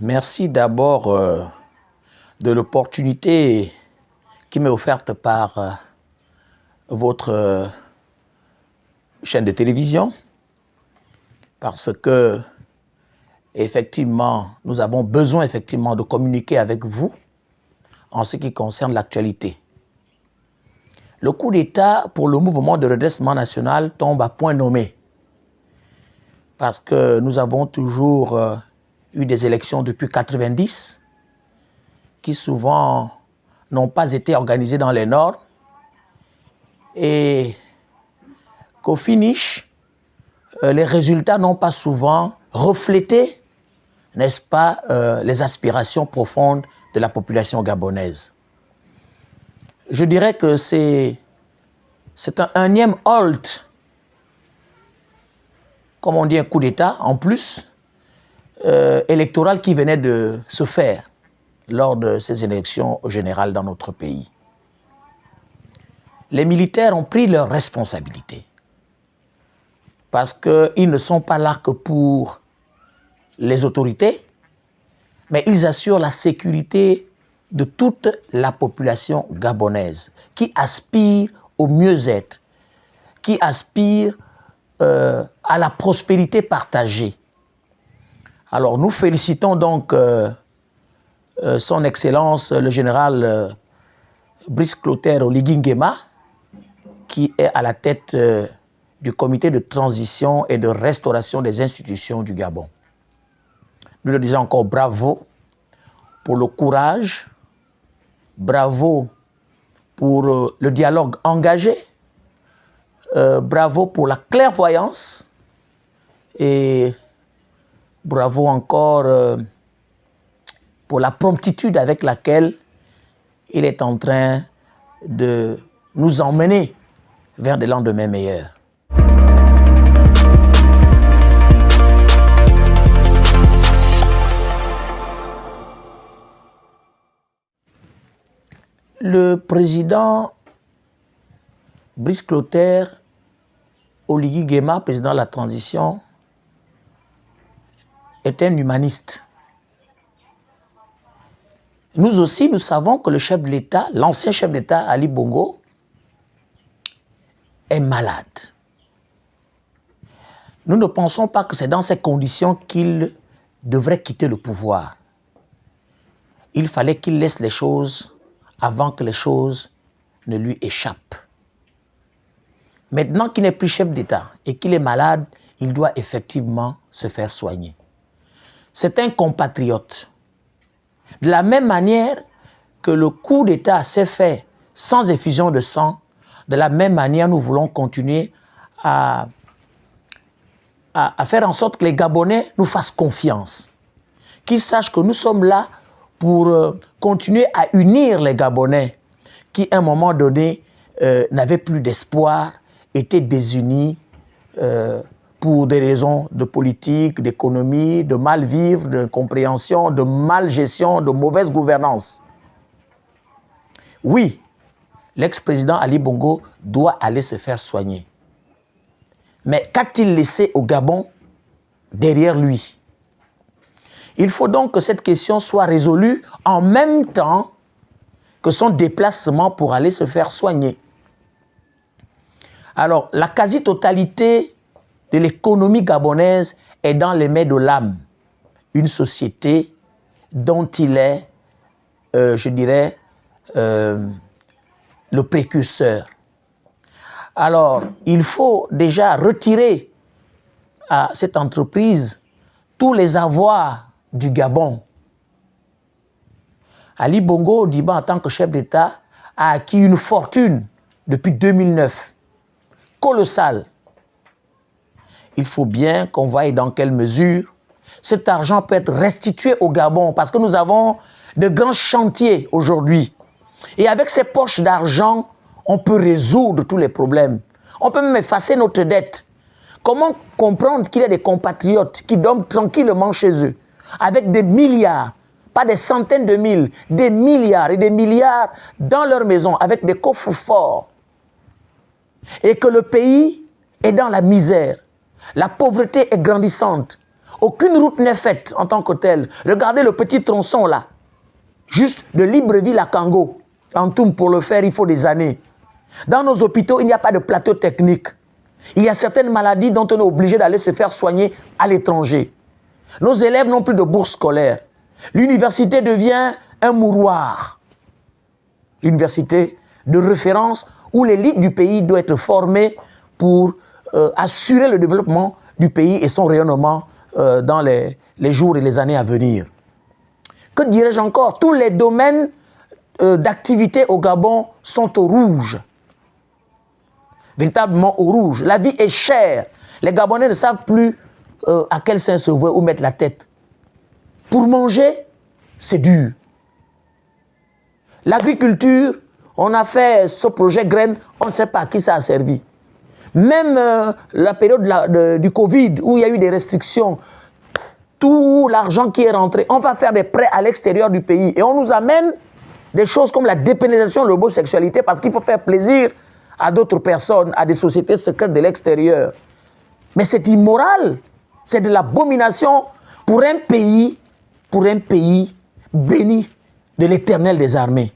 Merci d'abord de l'opportunité qui m'est offerte par votre chaîne de télévision, parce que effectivement, nous avons besoin effectivement de communiquer avec vous en ce qui concerne l'actualité. Le coup d'État pour le mouvement de redressement national tombe à point nommé, parce que nous avons toujours eu des élections depuis 1990 qui souvent n'ont pas été organisées dans les normes et qu'au finish, les résultats n'ont pas souvent reflété, n'est-ce pas, les aspirations profondes de la population gabonaise. Je dirais que c'est un énième halt, comme on dit un coup d'État en plus, électoral qui venait de se faire lors de ces élections générales dans notre pays. Les militaires ont pris leurs responsabilités parce qu'ils ne sont pas là que pour les autorités, mais ils assurent la sécurité de toute la population gabonaise qui aspire au mieux-être, qui aspire à la prospérité partagée. Alors, nous félicitons donc son Excellence, le général Brice Clotaire Oligui Nguema, qui est à la tête du comité de transition et de restauration des institutions du Gabon. Nous le disons encore bravo pour le courage, bravo pour le dialogue engagé, bravo pour la clairvoyance et bravo encore pour la promptitude avec laquelle il est en train de nous emmener vers des lendemains meilleurs. Le président Brice Clotaire Oligui Nguema, président de la transition, est un humaniste. Nous aussi, nous savons que le chef de l'État, l'ancien chef d'État Ali Bongo, est malade. Nous ne pensons pas que c'est dans ces conditions qu'il devrait quitter le pouvoir. Il fallait qu'il laisse les choses avant que les choses ne lui échappent. Maintenant qu'il n'est plus chef d'État et qu'il est malade, il doit effectivement se faire soigner. C'est un compatriote. De la même manière que le coup d'État s'est fait sans effusion de sang, de la même manière, nous voulons continuer à faire en sorte que les Gabonais nous fassent confiance. Qu'ils sachent que nous sommes là pour continuer à unir les Gabonais qui, à un moment donné, n'avaient plus d'espoir, étaient désunis pour des raisons de politique, d'économie, de mal vivre, de compréhension, de mal gestion, de mauvaise gouvernance. Oui, l'ex-président Ali Bongo doit aller se faire soigner. Mais qu'a-t-il laissé au Gabon derrière lui? Il faut donc que cette question soit résolue en même temps que son déplacement pour aller se faire soigner. Alors, la quasi-totalité de l'économie gabonaise est dans les mains de l'âme, une société dont il est, je dirais, le précurseur. Alors, il faut déjà retirer à cette entreprise tous les avoirs du Gabon. Ali Bongo Ondimba, en tant que chef d'État, a acquis une fortune depuis 2009, colossale. Il faut bien qu'on voie dans quelle mesure cet argent peut être restitué au Gabon, parce que nous avons de grands chantiers aujourd'hui. Et avec ces poches d'argent, on peut résoudre tous les problèmes. On peut même effacer notre dette. Comment comprendre qu'il y a des compatriotes qui dorment tranquillement chez eux, avec des milliards, pas des centaines de mille, des milliards et des milliards dans leur maison avec des coffres forts. Et que le pays est dans la misère. La pauvreté est grandissante. Aucune route n'est faite en tant que telle. Regardez le petit tronçon là. Juste de Libreville à Kango. En tout, pour le faire, il faut des années. Dans nos hôpitaux, il n'y a pas de plateau technique. Il y a certaines maladies dont on est obligé d'aller se faire soigner à l'étranger. Nos élèves n'ont plus de bourse scolaire. L'université devient un mouroir. L'université de référence où l'élite du pays doit être formée pour assurer le développement du pays et son rayonnement dans les jours et les années à venir. Que dirais-je encore? Tous les domaines d'activité au Gabon sont au rouge. Véritablement au rouge. La vie est chère. Les Gabonais ne savent plus à quel sein se vouer ou mettre la tête. Pour manger, c'est dur. L'agriculture, on a fait ce projet graines, on ne sait pas à qui ça a servi. Même la période du Covid, où il y a eu des restrictions, tout l'argent qui est rentré, on va faire des prêts à l'extérieur du pays. Et on nous amène des choses comme la dépénalisation de l'homosexualité parce qu'il faut faire plaisir à d'autres personnes, à des sociétés secrètes de l'extérieur. Mais c'est immoral, c'est de l'abomination pour un pays béni de l'Éternel des armées.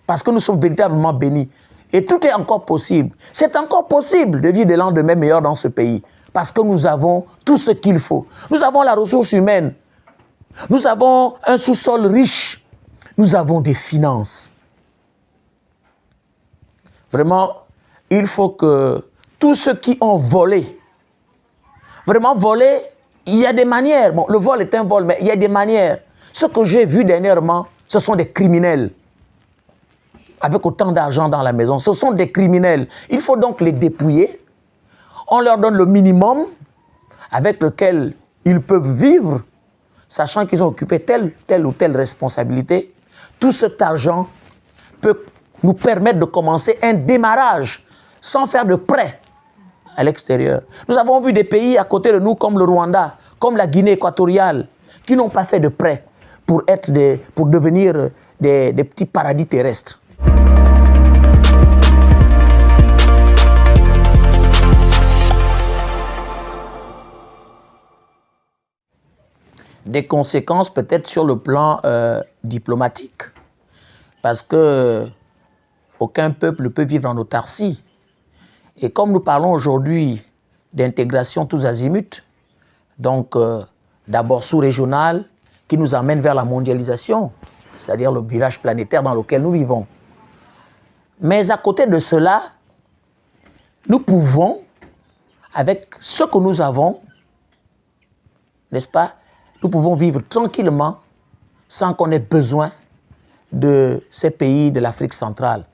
Parce que nous sommes véritablement bénis. Et tout est encore possible. C'est encore possible de vivre des lendemains meilleurs dans ce pays. Parce que nous avons tout ce qu'il faut. Nous avons la ressource humaine. Nous avons un sous-sol riche. Nous avons des finances. Vraiment, il faut que tous ceux qui ont volé, vraiment volé, il y a des manières. Bon, le vol est un vol, mais il y a des manières. Ce que j'ai vu dernièrement, ce sont des criminels. Avec autant d'argent dans la maison, ce sont des criminels. Il faut donc les dépouiller. On leur donne le minimum avec lequel ils peuvent vivre, sachant qu'ils ont occupé telle ou telle responsabilité. Tout cet argent peut nous permettre de commencer un démarrage sans faire de prêt à l'extérieur. Nous avons vu des pays à côté de nous comme le Rwanda, comme la Guinée équatoriale, qui n'ont pas fait de prêt pour devenir des petits paradis terrestres. Des conséquences peut-être sur le plan diplomatique, parce que aucun peuple ne peut vivre en autarcie. Et comme nous parlons aujourd'hui d'intégration tous azimuts, donc d'abord sous-régionale, qui nous amène vers la mondialisation, c'est-à-dire le virage planétaire dans lequel nous vivons. Mais à côté de cela, nous pouvons, avec ce que nous avons, n'est-ce pas, nous pouvons vivre tranquillement sans qu'on ait besoin de ces pays de l'Afrique centrale.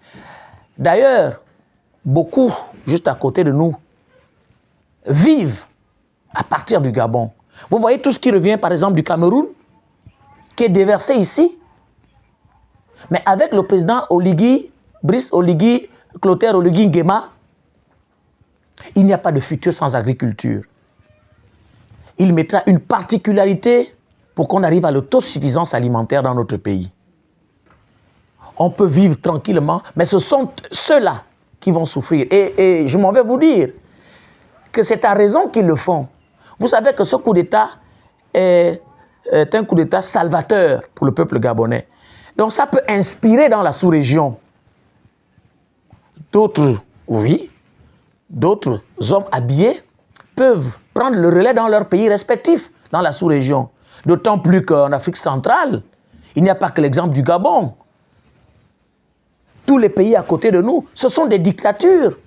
D'ailleurs, beaucoup, juste à côté de nous, vivent à partir du Gabon. Vous voyez tout ce qui revient, par exemple, du Cameroun, qui est déversé ici. Mais avec le président Brice Oligui, Clotaire Oligui Nguema, il n'y a pas de futur sans agriculture. Il mettra une particularité pour qu'on arrive à l'autosuffisance alimentaire dans notre pays. On peut vivre tranquillement, mais ce sont ceux-là qui vont souffrir. Et je m'en vais vous dire que c'est à raison qu'ils le font. Vous savez que ce coup d'État est un coup d'État salvateur pour le peuple gabonais. Donc ça peut inspirer dans la sous-région. D'autres, oui, d'autres hommes habillés peuvent prendre le relais dans leurs pays respectifs, dans la sous-région. D'autant plus qu'en Afrique centrale, il n'y a pas que l'exemple du Gabon. Tous les pays à côté de nous, ce sont des dictatures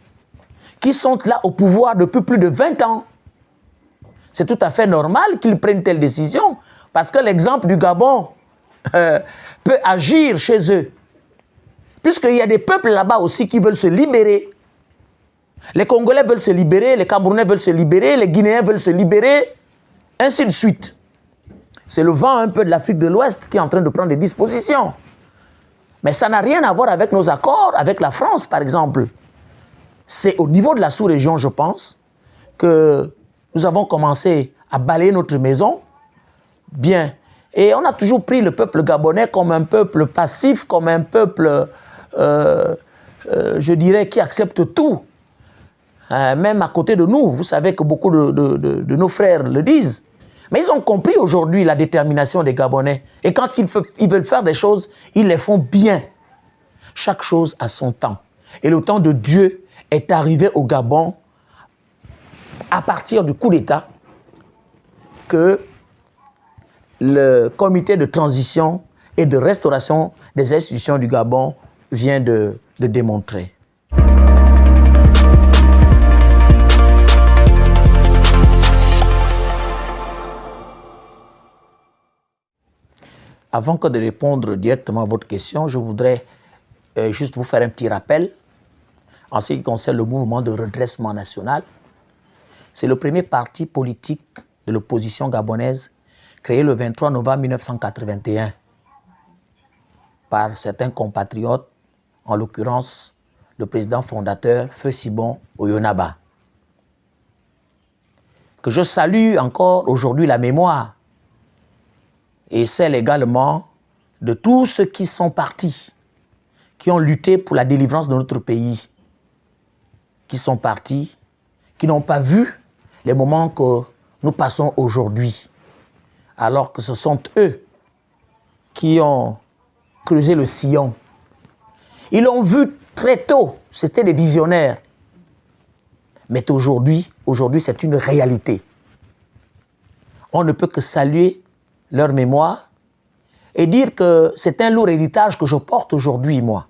qui sont là au pouvoir depuis plus de 20 ans. C'est tout à fait normal qu'ils prennent telle décision, parce que l'exemple du Gabon peut agir chez eux. Puisqu'il y a des peuples là-bas aussi qui veulent se libérer. Les Congolais veulent se libérer, les Camerounais veulent se libérer, les Guinéens veulent se libérer, ainsi de suite. C'est le vent un peu de l'Afrique de l'Ouest qui est en train de prendre des dispositions. Mais ça n'a rien à voir avec nos accords, avec la France par exemple. C'est au niveau de la sous-région, je pense, que nous avons commencé à balayer notre maison. Bien, Et on a toujours pris le peuple gabonais comme un peuple passif, comme un peuple, je dirais, qui accepte tout. Même à côté de nous, vous savez que beaucoup de nos frères le disent. Mais ils ont compris aujourd'hui la détermination des Gabonais. Et quand ils veulent faire des choses, ils les font bien. Chaque chose a son temps. Et le temps de Dieu est arrivé au Gabon à partir du coup d'État que le comité de transition et de restauration des institutions du Gabon vient de démontrer. Avant que de répondre directement à votre question, je voudrais juste vous faire un petit rappel en ce qui concerne le mouvement de redressement national. C'est le premier parti politique de l'opposition gabonaise créé le 23 novembre 1981 par certains compatriotes, en l'occurrence le président fondateur Feu Sibon Oyonaba. Que je salue encore aujourd'hui la mémoire et celle également de tous ceux qui sont partis, qui ont lutté pour la délivrance de notre pays, qui sont partis, qui n'ont pas vu les moments que nous passons aujourd'hui, alors que ce sont eux qui ont creusé le sillon. Ils l'ont vu très tôt, c'était des visionnaires. Mais aujourd'hui, c'est une réalité. On ne peut que saluer leur mémoire et dire que c'est un lourd héritage que je porte aujourd'hui, moi,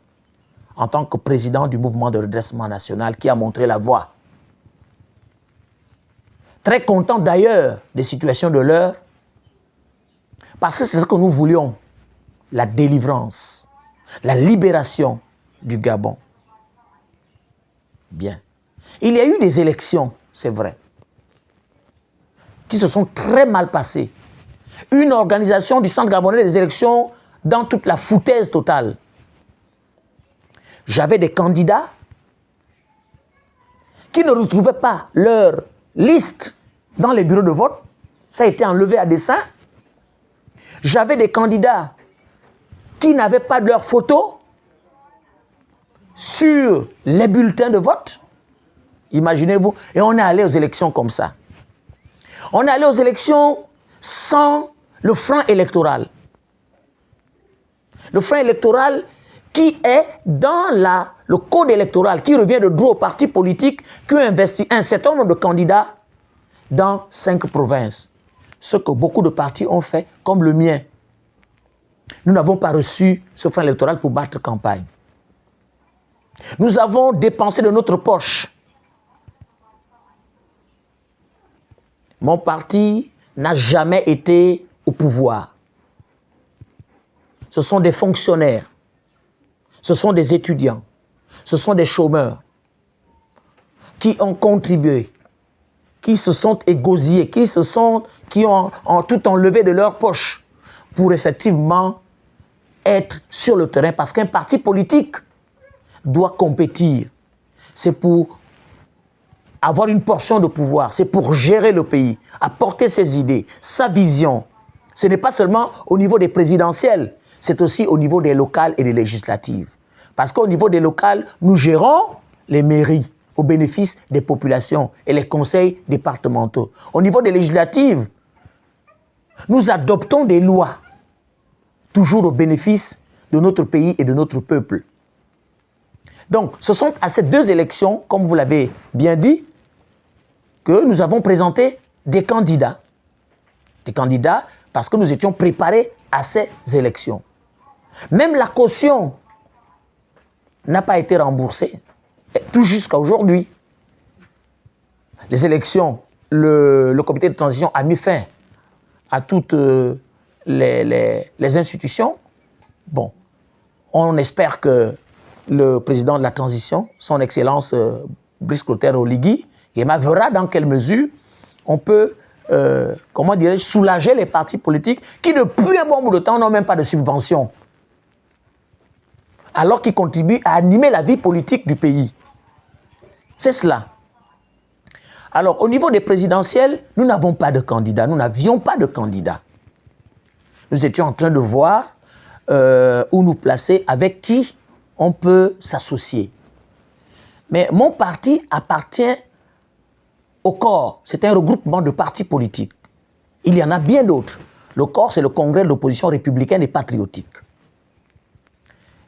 en tant que président du mouvement de redressement national qui a montré la voie. Très content d'ailleurs des situations de l'heure, parce que c'est ce que nous voulions, la délivrance, la libération du Gabon. Bien. Il y a eu des élections, c'est vrai, qui se sont très mal passées. Une organisation du Centre gabonais des élections dans toute la foutaise totale. J'avais des candidats qui ne retrouvaient pas leur liste dans les bureaux de vote. Ça a été enlevé à dessein. J'avais des candidats qui n'avaient pas de leur photo sur les bulletins de vote. Imaginez-vous. Et on est allé aux élections comme ça. On est allé aux élections sans le franc électoral. Le franc électoral qui est dans le code électoral, qui revient de droit aux partis politiques qui ont investi un certain nombre de candidats dans 5 provinces. Ce que beaucoup de partis ont fait, comme le mien. Nous n'avons pas reçu ce franc électoral pour battre campagne. Nous avons dépensé de notre poche. Mon parti n'a jamais été au pouvoir. Ce sont des fonctionnaires, ce sont des étudiants, ce sont des chômeurs qui ont contribué, qui se sont égosillés, qui ont tout enlevé de leur poche pour effectivement être sur le terrain. Parce qu'un parti politique doit compétir. C'est pour avoir une portion de pouvoir, c'est pour gérer le pays, apporter ses idées, sa vision. Ce n'est pas seulement au niveau des présidentielles, c'est aussi au niveau des locales et des législatives. Parce qu'au niveau des locales, nous gérons les mairies au bénéfice des populations et les conseils départementaux. Au niveau des législatives, nous adoptons des lois, toujours au bénéfice de notre pays et de notre peuple. Donc, ce sont à ces 2 élections, comme vous l'avez bien dit, que nous avons présenté des candidats. Des candidats parce que nous étions préparés à ces élections. Même la caution n'a pas été remboursée, tout jusqu'à aujourd'hui. Les élections, le comité de transition a mis fin à toutes les institutions. Bon, on espère que le président de la transition, son Excellence Brice Clotaire Oligui, verra dans quelle mesure on peut, comment dirais-je, soulager les partis politiques qui, depuis un bon bout de temps, n'ont même pas de subvention, alors qu'ils contribuent à animer la vie politique du pays. C'est cela. Alors, au niveau des présidentielles, nous n'avons pas de candidats, nous n'avions pas de candidats. nous étions en train de voir où nous placer, avec qui on peut s'associer. Mais mon parti appartient au corps. C'est un regroupement de partis politiques. Il y en a bien d'autres. Le corps, c'est le Congrès de l'opposition républicaine et patriotique.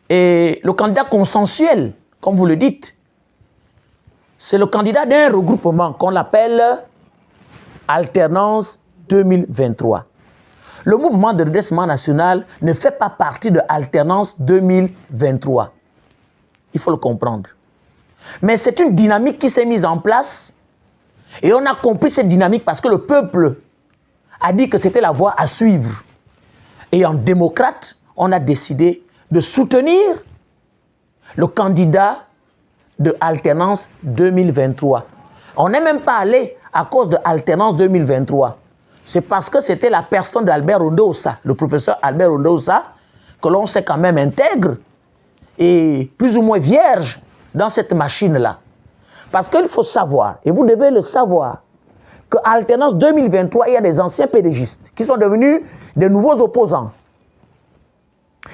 Et le candidat consensuel, comme vous le dites, c'est le candidat d'un regroupement qu'on appelle Alternance 2023. Le mouvement de redressement national ne fait pas partie de Alternance 2023. Il faut le comprendre. Mais c'est une dynamique qui s'est mise en place et on a compris cette dynamique parce que le peuple a dit que c'était la voie à suivre. Et en démocrate, on a décidé de soutenir le candidat de Alternance 2023. On n'est même pas allé à cause de Alternance 2023. C'est parce que c'était la personne d'Albert Rondosa, le professeur Albert Rondosa, que l'on sait quand même intègre et plus ou moins vierge dans cette machine-là. Parce qu'il faut savoir, et vous devez le savoir, que Alternance 2023, il y a des anciens pédégistes qui sont devenus des nouveaux opposants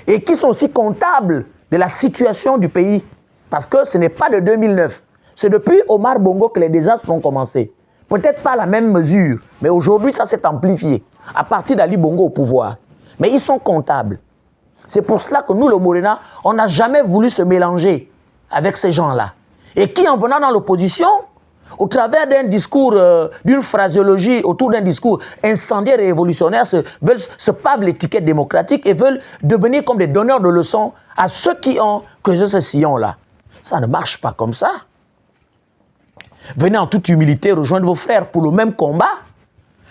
et qui sont aussi comptables de la situation du pays. Parce que ce n'est pas de 2009. C'est depuis Omar Bongo que les désastres ont commencé. Peut-être pas à la même mesure, mais aujourd'hui, ça s'est amplifié à partir d'Ali Bongo au pouvoir. Mais ils sont comptables. C'est pour cela que nous, le Morena, on n'a jamais voulu se mélanger avec ces gens-là. Et qui, en venant dans l'opposition, au travers d'un discours, d'une phraséologie, autour d'un discours incendiaire et révolutionnaire, se pavent l'étiquette démocratique et veulent devenir comme des donneurs de leçons à ceux qui ont creusé ce sillon-là. Ça ne marche pas comme ça. Venez en toute humilité rejoindre vos frères pour le même combat,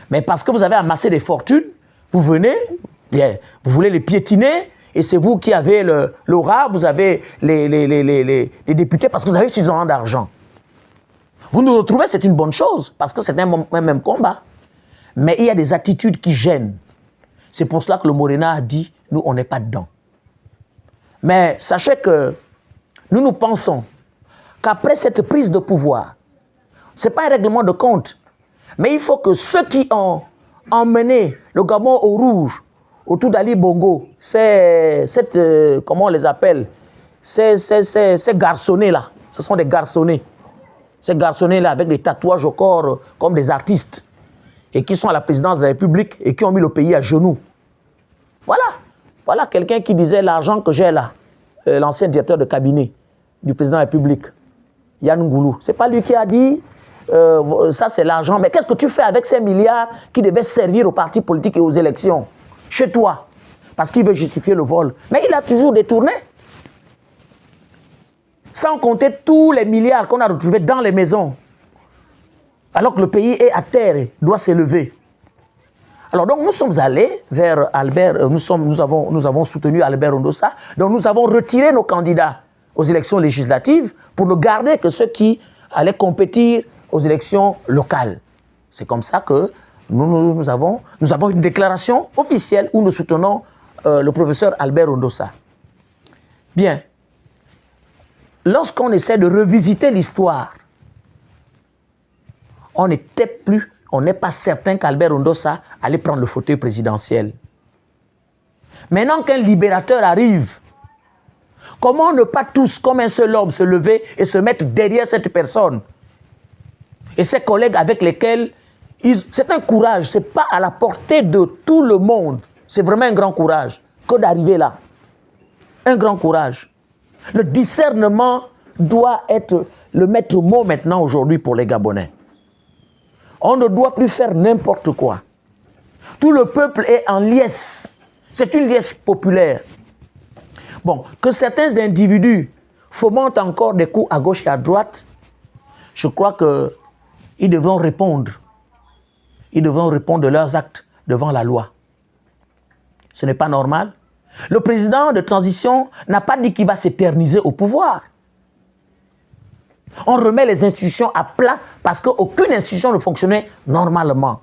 mais parce que vous avez amassé des fortunes, vous venez, bien, vous voulez les piétiner, et c'est vous qui avez l'aura, vous avez les députés parce que vous avez suffisamment d'argent. Vous nous retrouvez, c'est une bonne chose, parce que c'est un même combat. Mais il y a des attitudes qui gênent. C'est pour cela que le Morena a dit, nous, on n'est pas dedans. Mais sachez que nous pensons qu'après cette prise de pouvoir, ce n'est pas un règlement de compte, mais il faut que ceux qui ont emmené le Gabon au rouge, autour d'Ali Bongo, comment on les appelle, ces garçonnets-là, ce sont des garçonnets. Ces garçonnets-là avec des tatouages au corps comme des artistes et qui sont à la présidence de la République et qui ont mis le pays à genoux. Voilà quelqu'un qui disait l'argent que j'ai là, l'ancien directeur de cabinet du président de la République, Yann Ngoulou. Ce n'est pas lui qui a dit ça c'est l'argent, mais qu'est-ce que tu fais avec ces milliards qui devaient servir aux partis politiques et aux élections chez toi? Parce qu'il veut justifier le vol. Mais il a toujours détourné. Sans compter tous les milliards qu'on a retrouvés dans les maisons. Alors que le pays est à terre et doit s'élever. Alors donc nous sommes allés vers Albert, nous avons soutenu Albert Rondosa, donc nous avons retiré nos candidats aux élections législatives pour ne garder que ceux qui allaient compétir aux élections locales. C'est comme ça que nous avons une déclaration officielle où nous soutenons le professeur Albert Rondosa. Bien. Lorsqu'on essaie de revisiter l'histoire, on n'est pas certain qu'Albert Rondosa allait prendre le fauteuil présidentiel. Maintenant qu'un libérateur arrive, comment ne pas tous, comme un seul homme, se lever et se mettre derrière cette personne et ses collègues avec lesquels c'est un courage, ce n'est pas à la portée de tout le monde. C'est vraiment un grand courage que d'arriver là. Un grand courage. Le discernement doit être le maître mot maintenant aujourd'hui pour les Gabonais. On ne doit plus faire n'importe quoi. Tout le peuple est en liesse. C'est une liesse populaire. Bon, que certains individus fomentent encore des coups à gauche et à droite, je crois qu'ils devront répondre. Ils devront répondre de leurs actes devant la loi. Ce n'est pas normal. Le président de transition n'a pas dit qu'il va s'éterniser au pouvoir. On remet les institutions à plat parce qu'aucune institution ne fonctionnait normalement.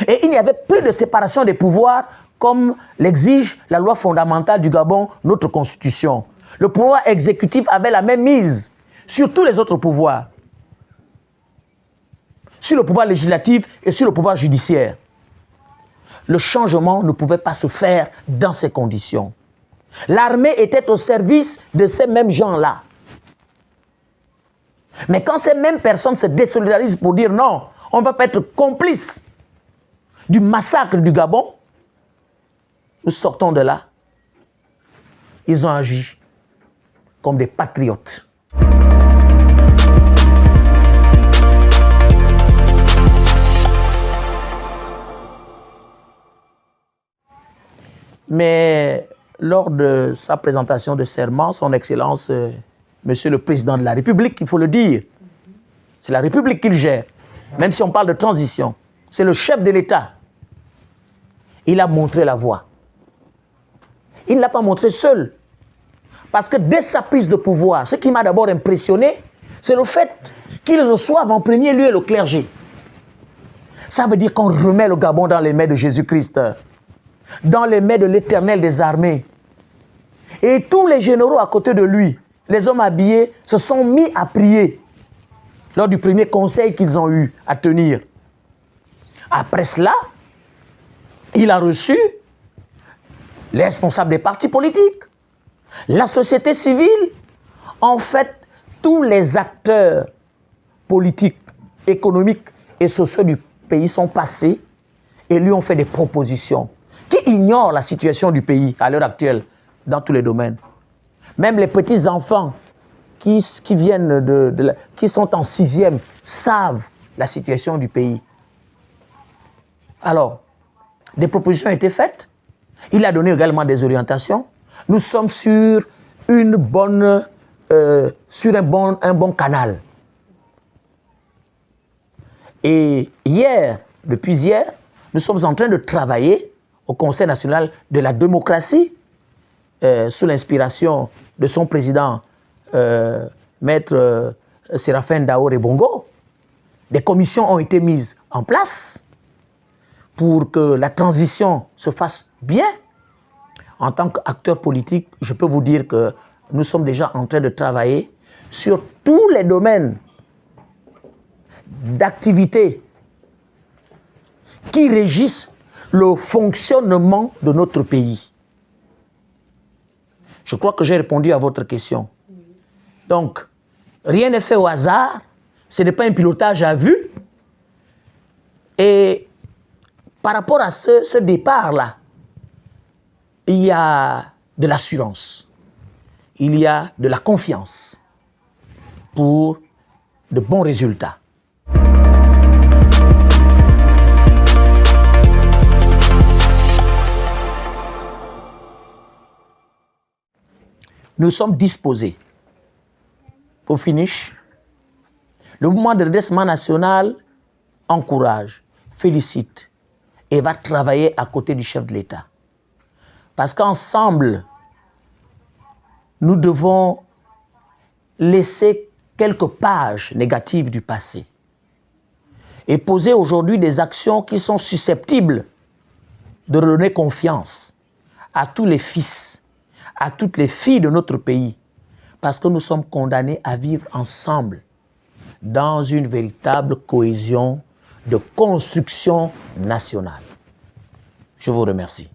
Et il n'y avait plus de séparation des pouvoirs comme l'exige la loi fondamentale du Gabon, notre constitution. Le pouvoir exécutif avait la même mise sur tous les autres pouvoirs. Sur le pouvoir législatif et sur le pouvoir judiciaire. le changement ne pouvait pas se faire dans ces conditions. L'armée était au service de ces mêmes gens-là. Mais quand ces mêmes personnes se désolidarisent pour dire non, on ne va pas être complice du massacre du Gabon, nous sortons de là. Ils ont agi comme des patriotes. Mais lors de sa présentation de serment, son Excellence, Monsieur le Président de la République, il faut le dire, c'est la République qu'il gère, même si on parle de transition, c'est le chef de l'État. Il a montré la voie. Il ne l'a pas montré seul. Parce que dès sa prise de pouvoir, ce qui m'a d'abord impressionné, c'est le fait qu'il reçoive en premier lieu le clergé. Ça veut dire qu'on remet le Gabon dans les mains de Jésus-Christ, dans les mains de l'Éternel des armées. Et tous les généraux à côté de lui, les hommes habillés, se sont mis à prier lors du premier conseil qu'ils ont eu à tenir. Après cela, il a reçu les responsables des partis politiques, la société civile. En fait, tous les acteurs politiques, économiques et sociaux du pays sont passés et lui ont fait des propositions qui ignorent la situation du pays à l'heure actuelle dans tous les domaines. Même les petits-enfants qui viennent qui sont en 6e savent la situation du pays. Alors, des propositions ont été faites. Il a donné également des orientations. Nous sommes sur un bon canal. Et depuis hier, nous sommes en train de travailler au Conseil national de la démocratie, sous l'inspiration de son président, Maître Séraphin Daoré Bongo. Des commissions ont été mises en place pour que la transition se fasse bien. En tant qu'acteur politique, je peux vous dire que nous sommes déjà en train de travailler sur tous les domaines d'activité qui régissent le fonctionnement de notre pays. Je crois que j'ai répondu à votre question. Donc, rien n'est fait au hasard, ce n'est pas un pilotage à vue. Et par rapport à ce départ-là, il y a de l'assurance, il y a de la confiance pour de bons résultats. Nous sommes disposés. Pour finish, le mouvement de redressement national encourage, félicite et va travailler à côté du chef de l'État. Parce qu'ensemble, nous devons laisser quelques pages négatives du passé et poser aujourd'hui des actions qui sont susceptibles de redonner confiance à tous les fils, à toutes les filles de notre pays, parce que nous sommes condamnés à vivre ensemble dans une véritable cohésion de construction nationale. Je vous remercie.